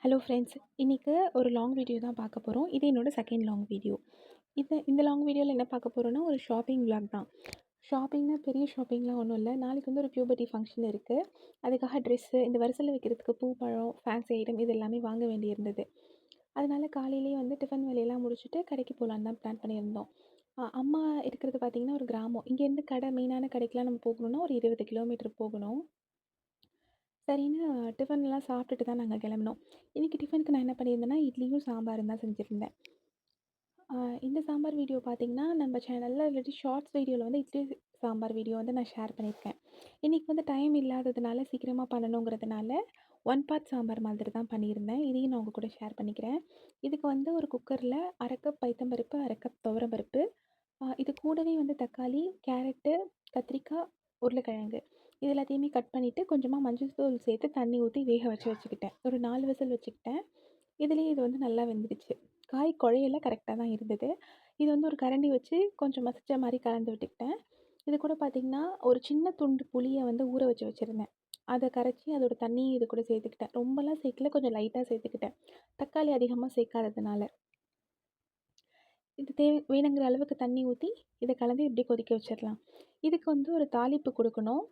Hello friends, இன்றைக்கி ஒரு long video தான் பார்க்க போகிறோம். இது என்னோடய செகண்ட் லாங் வீடியோ. இந்த லாங் வீடியோவில் என்ன பார்க்க போகிறோன்னா, ஒரு ஷாப்பிங் விளாக் தான். ஷாப்பிங்னா பெரிய ஷாப்பிங்லாம் ஒன்றும் இல்லை. நாளைக்கு வந்து ஒரு பியூபர்ட்டி ஃபங்க்ஷன் இருக்குது. அதுக்காக ட்ரெஸ்ஸு, இந்த வரிசையில் வைக்கிறதுக்கு பூ, பழம், ஃபேன்சி ஐட்டம் இது எல்லாமே வாங்க வேண்டியிருந்தது. அதனால காலையிலேயே வந்து டிஃபன் வேலையெல்லாம் முடிச்சுட்டு கடைக்கு போகலான்னு தான் பிளான் பண்ணியிருந்தோம். அம்மா இருக்கிறது பார்த்திங்கன்னா ஒரு கிராமம். இங்கேருந்து கடை, மெயினான கடைக்கெலாம் நம்ம போகணுன்னா ஒரு 20 கிலோமீட்டர் போகணும். சரின்னு டிஃபன்லாம் சாப்பிட்டுட்டு தான் நாங்கள் கிளம்புனோம். இன்றைக்கி டிஃபனுக்கு நான் என்ன பண்ணியிருந்தேன்னா, இட்லியும் சாம்பாரும் தான் செஞ்சுருந்தேன். இந்த சாம்பார் வீடியோ பார்த்திங்கன்னா, நம்ம சேனலில் இல்லாட்டி ஷார்ட்ஸ் வீடியோவில் வந்து இட்லி சாம்பார் வீடியோ வந்து நான் ஷேர் பண்ணியிருக்கேன். இன்றைக்கி வந்து டைம் இல்லாததுனால சீக்கிரமாக பண்ணணுங்கிறதுனால ஒன் பார்ட் சாம்பார் மாதிரி தான் பண்ணியிருந்தேன். இதையும் நான் உங்கள் கூட ஷேர் பண்ணிக்கிறேன். இதுக்கு வந்து ஒரு குக்கரில் 1/2 கப் பைத்தம்பருப்பு, 1/2 கப் துவரம்பருப்பு, இது கூடவே வந்து தக்காளி, கேரட்டு, கத்திரிக்காய், உருளைக்கிழங்கு இது எல்லாத்தையுமே கட் பண்ணிவிட்டு கொஞ்சமாக மஞ்சள் தூள் சேர்த்து தண்ணி ஊற்றி வேக வச்சுக்கிட்டேன். ஒரு 4 விசில் வச்சுக்கிட்டேன். இதுலேயே இது வந்து நல்லா வெந்துடுச்சு. காய் குழையல கரெக்டாக தான் இருந்தது. இது வந்து ஒரு கரண்டி வச்சு கொஞ்சம் மசிச்ச மாதிரி கலந்து விட்டுக்கிட்டேன். இது கூட பார்த்திங்கன்னா, ஒரு சின்ன துண்டு புளியை வந்து ஊற வச்சு வச்சுருந்தேன். அதை கரைச்சி அதோட தண்ணியும் இது கூட சேர்த்துக்கிட்டேன். ரொம்பலாம் சேர்க்கல, கொஞ்சம் லைட்டாக சேர்த்துக்கிட்டேன். தக்காளி அதிகமாக சேர்க்காததுனால. இது வேணுங்கிற அளவுக்கு தண்ணி ஊற்றி இதை கலந்து இப்படி கொதிக்க வச்சிடலாம். இதுக்கு வந்து ஒரு தாளிப்பு கொடுக்கணும்.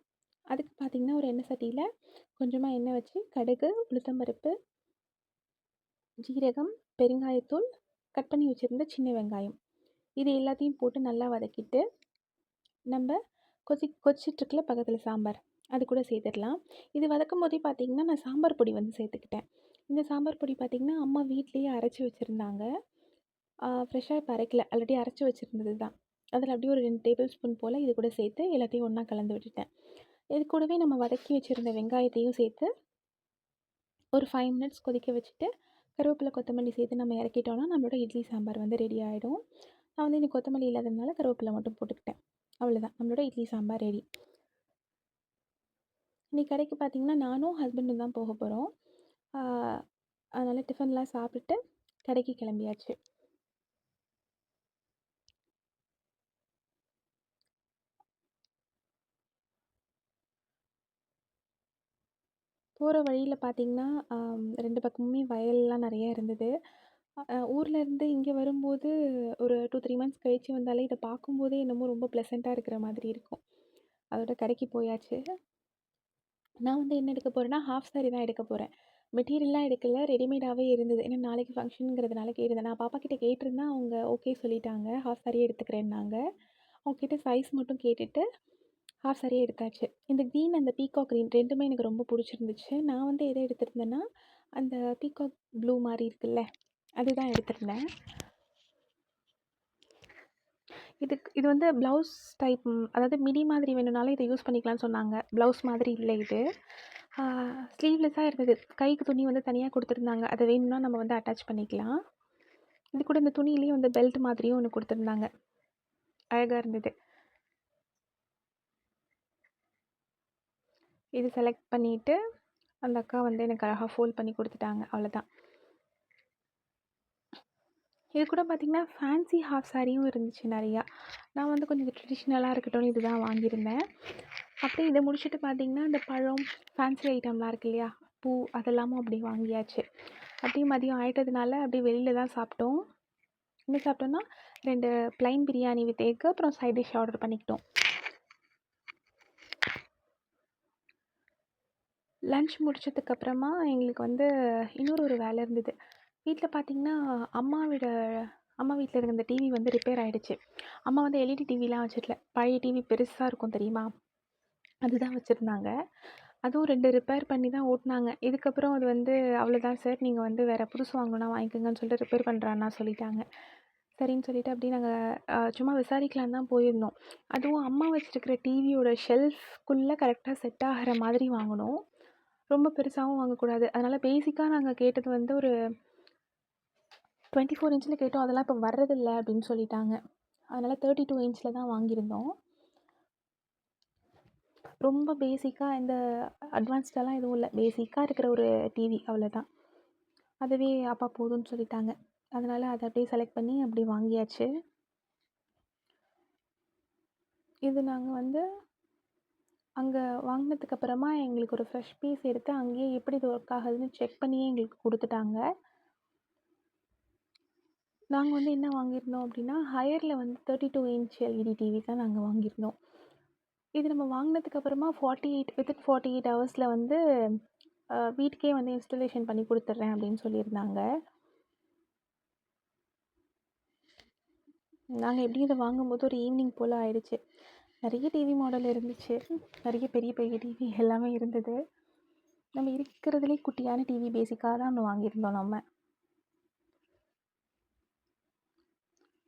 அதுக்கு பார்த்திங்கன்னா, ஒரு எண்ணெய் சட்டியில் கொஞ்சமாக எண்ணெய் வச்சு கடுகு, உளுத்தம்பருப்பு, ஜீரகம், பெருங்காயத்தூள், கட் பண்ணி வச்சுருந்த சின்ன வெங்காயம் இது எல்லாத்தையும் போட்டு நல்லா வதக்கிட்டு, நம்ம கொதிச்சிட்ருக்குல பக்கத்தில் சாம்பார் அது கூட சேர்த்துடலாம். இது வதக்கும் போதே பார்த்திங்கன்னா, நான் சாம்பார் பொடி வந்து சேர்த்துக்கிட்டேன். இந்த சாம்பார் பொடி பார்த்திங்கன்னா, அம்மா வீட்லேயே அரைச்சி வச்சுருந்தாங்க. ஃப்ரெஷ்ஷாக இப்போ அரைக்கல, ஆல்ரெடி அரைச்சி வச்சுருந்தது தான். அதில் அப்படியே ஒரு 2 டேபிள் ஸ்பூன் போல் இது கூட சேர்த்து எல்லாத்தையும் ஒன்றா கலந்து விட்டுட்டேன். இது கூடவே நம்ம வதக்கி வச்சுருந்த வெங்காயத்தையும் சேர்த்து ஒரு 5 மினிட்ஸ் கொதிக்க வச்சுட்டு, கருவேப்பிலை, கொத்தமல்லி சேர்த்து நம்ம இறக்கிட்டோன்னா நம்மளோட இட்லி சாம்பார் வந்து ரெடி ஆகிடும். நான் வந்து இன்னைக்கு கொத்தமல்லி இல்லாததுனால கருவேப்பிலை மட்டும் போட்டுக்கிட்டேன். அவ்வளோதான், நம்மளோட இட்லி சாம்பார் ரெடி. இன்றைக்கி கடைக்கு பார்த்திங்கன்னா, நானும் ஹஸ்பண்டும் தான் போக போகிறோம். அதனால் டிஃபன்லாம் சாப்பிட்டு கடைக்கு கிளம்பியாச்சு. போகிற வழியில் பார்த்திங்கன்னா, 2 பக்கமுமே வயல்லாம் நிறையா இருந்தது. ஊர்லேருந்து இங்கே வரும்போது ஒரு 2, 3 மந்த்ஸ் கழித்து வந்தாலே இதை பார்க்கும்போதே என்னமோ ரொம்ப ப்ளசண்ட்டாக இருக்கிற மாதிரி இருக்கும். அதோட கடைக்கு போயாச்சு. நான் வந்து என்ன எடுக்க போகிறேன்னா, ஹாஃப் சாரி தான் எடுக்க போகிறேன். மெட்டீரியல்லாம் எடுக்கல, ரெடிமேடாகவே இருந்தது. ஏன்னா நாளைக்கு ஃபங்க்ஷனுங்கிறதுனால கேட்டிருந்தேன். நான் பாப்பா கிட்டே கேட்டிருந்தேன், அவங்க ஓகே சொல்லிட்டாங்க. ஹாஃப் சாரியே எடுத்துக்கிறேன்னாங்க. அவங்கக்கிட்ட சைஸ் மட்டும் கேட்டுட்டு ஹாஃப் சாரியே எடுத்தாச்சு. இந்த க்ரீன் அந்த பீகாக் க்ரீன் 2மே எனக்கு ரொம்ப பிடிச்சிருந்துச்சு. நான் வந்து எதை எடுத்திருந்தேன்னா, அந்த பீகாக் ப்ளூ மாதிரி இருக்குல்ல, அதுதான் எடுத்திருந்தேன். இது வந்து ப்ளவுஸ் டைப், அதாவது மிடி மாதிரி வேணும்னாலும் இதை யூஸ் பண்ணிக்கலாம்னு சொன்னாங்க. ப்ளவுஸ் மாதிரி இல்லை இது. ஸ்லீவ்லெஸ்ஸாக இருந்தது. கைக்கு துணி வந்து தனியாக கொடுத்துருந்தாங்க. அதை வேணும்னா நம்ம வந்து அட்டாச் பண்ணிக்கலாம். இது கூட இந்த துணியிலேயே வந்து பெல்ட் மாதிரியும் ஒன்று கொடுத்துருந்தாங்க. அழகாக இருந்தது. இது செலக்ட் பண்ணிவிட்டு அந்த அக்கா வந்து எனக்கு அழகாக ஃபோல்ட் பண்ணி கொடுத்துட்டாங்க. அவ்வளோதான். இது கூட பார்த்திங்கன்னா, ஃபேன்சி ஹாஃப் சாரியும் இருந்துச்சு நிறையா. நான் வந்து கொஞ்சம் ட்ரெடிஷ்னலாக இருக்கட்டும்னு இது தான் வாங்கியிருந்தேன். அப்படியே இதை முடிச்சுட்டு பார்த்திங்கன்னா, இந்த பழம், ஃபேன்சி ஐட்டம்லாம் இருக்கு இல்லையா, பூ அதெல்லாமும் அப்படியே வாங்கியாச்சு. அப்படியே மதியம் ஆகிட்டதுனால அப்படியே வெளியில் தான் சாப்பிட்டோம். என்ன சாப்பிட்டோன்னா, 2 ப்ளைன் பிரியாணி வித் எக், அப்புறம் சைட் டிஷ் ஆர்டர் பண்ணிக்கிட்டோம். லன்ச் முடிச்சதுக்கப்புறமா எங்களுக்கு வந்து இன்னொரு வேலை இருந்தது. வீட்டில் பார்த்திங்கன்னா, அம்மா வீட்டில் இருந்த டிவி வந்து ரிப்பேர் ஆகிடுச்சு. அம்மா வந்து எல்இடி டிவிலாம் வச்சுருக்கல, பழைய டிவி பெருசாக இருக்கும் தெரியுமா, அதுதான் வச்சுருந்தாங்க. அதுவும் 2 ரிப்பேர் பண்ணி தான் ஓட்டினாங்க. இதுக்கப்புறம் அது வந்து அவ்வளோதான் சார், நீங்கள் வந்து வேறு புதுசு வாங்கணுன்னா வாங்கிக்கோங்கன்னு சொல்லிட்டு ரிப்பேர் பண்ணுறான்னா சொல்லிட்டாங்க. சரின்னு சொல்லிவிட்டு அப்படியே நாங்கள் சும்மா விசாரிக்கலான்னு தான் போயிருந்தோம். அதுவும் அம்மா வச்சுருக்கிற டிவியோட ஷெல்ஃப்குள்ளே கரெக்டாக செட் ஆகிற மாதிரி வாங்கணும். ரொம்ப பெருசாகவும் வாங்கக்கூடாது. அதனால் பேசிக்காக நாங்கள் கேட்டது வந்து ஒரு 24 இன்ச்சில் கேட்டோம். அதெல்லாம் இப்போ வர்றதில்ல அப்படின்னு சொல்லிட்டாங்க. அதனால் 32 இன்ச்சில் தான் வாங்கியிருந்தோம். ரொம்ப பேசிக்காக இந்த அட்வான்ஸ்டெல்லாம் எதுவும் இல்லை. பேசிக்காக இருக்கிற ஒரு டிவி அவ்வளோதான். அதுவே அப்பா போதும்னு சொல்லிட்டாங்க. அதனால் அதை அப்படியே செலக்ட் பண்ணி அப்படி வாங்கியாச்சு. இது நாங்கள் வந்து அங்கே வாங்கினதுக்கு அப்புறமா எங்களுக்கு ஒரு ஃப்ரெஷ் பீஸ் எடுத்து அங்கேயே எப்படி இது ஒர்க் ஆகுதுன்னு செக் பண்ணியே எங்களுக்கு கொடுத்துட்டாங்க. நாங்கள் வந்து என்ன வாங்கியிருந்தோம் அப்படின்னா, ஹையரில் வந்து 32 இன்ச் எல்இடி டிவி தான் நாங்கள் வாங்கியிருந்தோம். இது நம்ம வாங்கினதுக்கு அப்புறமா 48 ஹவர்ஸில் வந்து வீட்டுக்கே வந்து இன்ஸ்டலேஷன் பண்ணி கொடுத்துட்றேன் அப்படின்னு சொல்லியிருந்தாங்க. நாங்கள் எப்படியும் இதை வாங்கும்போது ஒரு ஈவினிங் போல் ஆயிடுச்சு. நிறைய டிவி மாடல் இருந்துச்சு, நிறைய பெரிய பெரிய டிவி எல்லாமே இருந்தது. நம்ம இருக்கிறதுலே குட்டியான டிவி பேசிக்காக தான் ஒன்று வாங்கியிருந்தோம் நம்ம.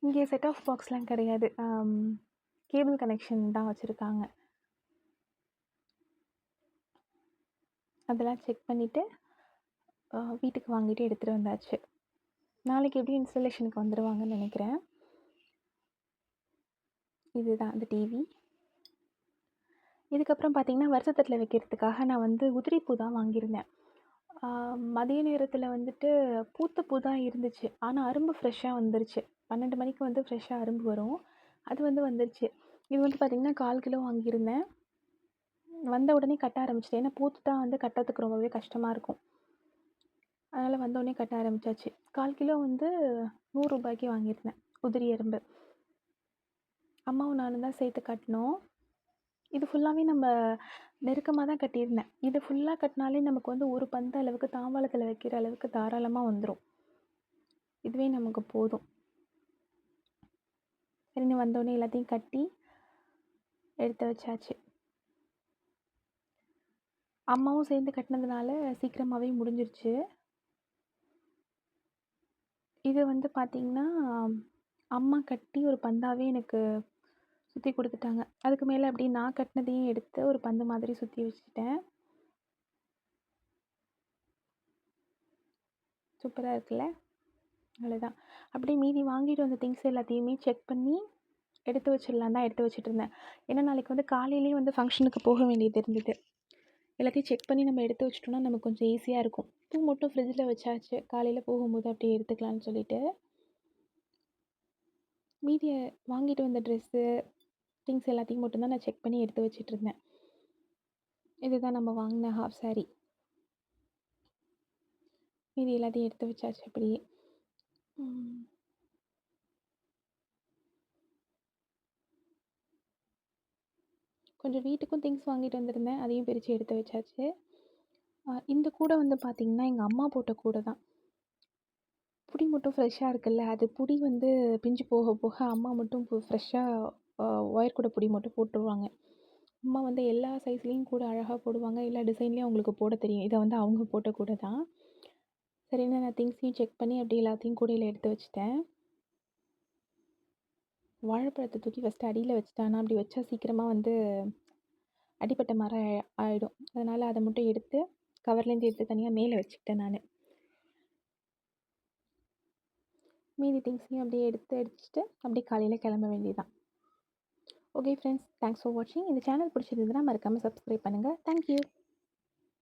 இங்கே செட் ஆஃப் பாக்ஸ்லாம் கிடையாது, கேபிள் கனெக்ஷன் தான் வச்சுருக்காங்க. அதெல்லாம் செக் பண்ணிவிட்டு வீட்டுக்கு வாங்கிட்டு எடுத்துகிட்டு வந்தாச்சு. நாளைக்கு எப்படியும் இன்ஸ்டலேஷனுக்கு வந்துடுவாங்கன்னு நினைக்கிறேன். இதுதான் அந்த டிவி. இதுக்கப்புறம் பார்த்திங்கன்னா வருஷத்தட்டில் வைக்கிறதுக்காக நான் வந்து உதிரிப்பூ தான் வாங்கியிருந்தேன். மதிய நேரத்தில் வந்துட்டு பூத்த பூ தான் இருந்துச்சு, ஆனால் அரும்பு ஃப்ரெஷ்ஷாக வந்துருச்சு. 12 மணிக்கு வந்து ஃப்ரெஷ்ஷாக அரும்பு வரும், அது வந்து வந்துருச்சு. இது வந்து பார்த்திங்கன்னா 1/4 கிலோ வாங்கியிருந்தேன். வந்த உடனே கட்ட ஆரம்பிச்சிட்டேன், ஏன்னா பூத்துட்டா வந்து கட்டுறதுக்கு ரொம்பவே கஷ்டமாக இருக்கும். அதனால் வந்தோடனே கட்ட ஆரம்பித்தாச்சு. 1/4 கிலோ வந்து 100 ரூபாய்க்கு வாங்கியிருந்தேன் உதிரி அரும்பு. அம்மாவும் நானும் தான் சேர்த்து கட்டினோம். இது ஃபுல்லாகவே நம்ம நெருக்கமாக தான் கட்டியிருந்தேன். இது ஃபுல்லாக கட்டினாலே நமக்கு வந்து ஒரு பந்த அளவுக்கு தாம்பாளத்தில் வைக்கிற அளவுக்கு தாராளமாக வந்துடும். இதுவே நமக்கு போதும். சரின்னு வந்தோடனே எல்லாத்தையும் கட்டி எடுத்து வச்சாச்சு. அம்மாவும் சேர்ந்து கட்டினதுனால சீக்கிரமாகவே முடிஞ்சிருச்சு. இது வந்து பார்த்திங்கன்னா அம்மா கட்டி ஒரு பந்தாவே எனக்கு சுற்றி கொடுத்துட்டாங்க. அதுக்கு மேலே அப்படி நான் கட்டினதையும் எடுத்து ஒரு பந்து மாதிரி சுற்றி வச்சுட்டேன். சூப்பராக இருக்குல்ல? அவ்வளோதான். அப்படியே மீதி வாங்கிட்டு வந்த திங்ஸ் எல்லாத்தையுமே செக் பண்ணி எடுத்து வச்சிடலாம் தான் எடுத்து வச்சுட்டு இருந்தேன். ஏன்னா நாளைக்கு வந்து காலையிலேயே வந்து ஃபங்க்ஷனுக்கு போக வேண்டியது இருந்தது. எல்லாத்தையும் செக் பண்ணி நம்ம எடுத்து வச்சிட்டோம்னா நமக்கு கொஞ்சம் ஈஸியாக இருக்கும். பூ மட்டும் ஃப்ரிட்ஜில் வச்சாச்சு, காலையில் போகும்போது அப்படியே எடுத்துக்கலான்னு சொல்லிட்டு. மீதியை வாங்கிட்டு வந்த ட்ரெஸ்ஸு திங்ஸ் எல்லாத்தையும் மட்டும்தான் நான் செக் பண்ணி எடுத்து வச்சிட்டு இருந்தேன். இதுதான் நம்ம வாங்கின ஹாஃப் சாரி. மீதி எல்லாத்தையும் எடுத்து வச்சாச்சு அப்படியே. கொஞ்சம் வீட்டுக்கும் திங்ஸ் வாங்கிட்டு வந்திருந்தேன், அதையும் பிரித்து எடுத்து வச்சாச்சு. இந்த கூடை வந்து பார்த்திங்கன்னா எங்கள் அம்மா போட்ட கூடை தான். புடி மட்டும் ஃப்ரெஷ்ஷாக இருக்குல்ல, அது புடி வந்து பிஞ்சு போக போக அம்மா மட்டும் ஃப்ரெஷ்ஷாக ஒயர் கூடை புடி மட்டும் போட்டுருவாங்க. அம்மா வந்து எல்லா சைஸ்லேயும் கூட அழகாக போடுவாங்க, எல்லா டிசைன்லேயும் அவங்களுக்கு போட தெரியும். இதை வந்து அவங்க போட்ட கூடை தான். சரின்னு நான் திங்ஸையும் செக் பண்ணி அப்படியே எல்லாத்தையும் கூடையில் எடுத்து வச்சுட்டேன். வாழைப்பழத்தை தூக்கி ஃபஸ்ட்டு அடியில் வச்சுட்டானா, அப்படி வச்சா சீக்கிரமாக வந்து அடிப்பட்ட மாதிரி ஆகிடும். அதனால் அதை மட்டும் எடுத்து கவர்லேருந்து எடுத்து தனியாக மேலே வச்சுக்கிட்டேன் நான். மீதி திங்ஸையும் அப்படியே எடுத்துட்டு அப்படியே காலையில் கிளம்ப வேண்டியதுதான். ஓகே ஃப்ரெண்ட்ஸ், தேங்க்ஸ் ஃபார் வாட்சிங். இந்த சேனல் பிடிச்சிருந்ததுன்னா மறக்காமல் சப்ஸ்கிரைப் பண்ணுங்கள். தேங்க்யூ.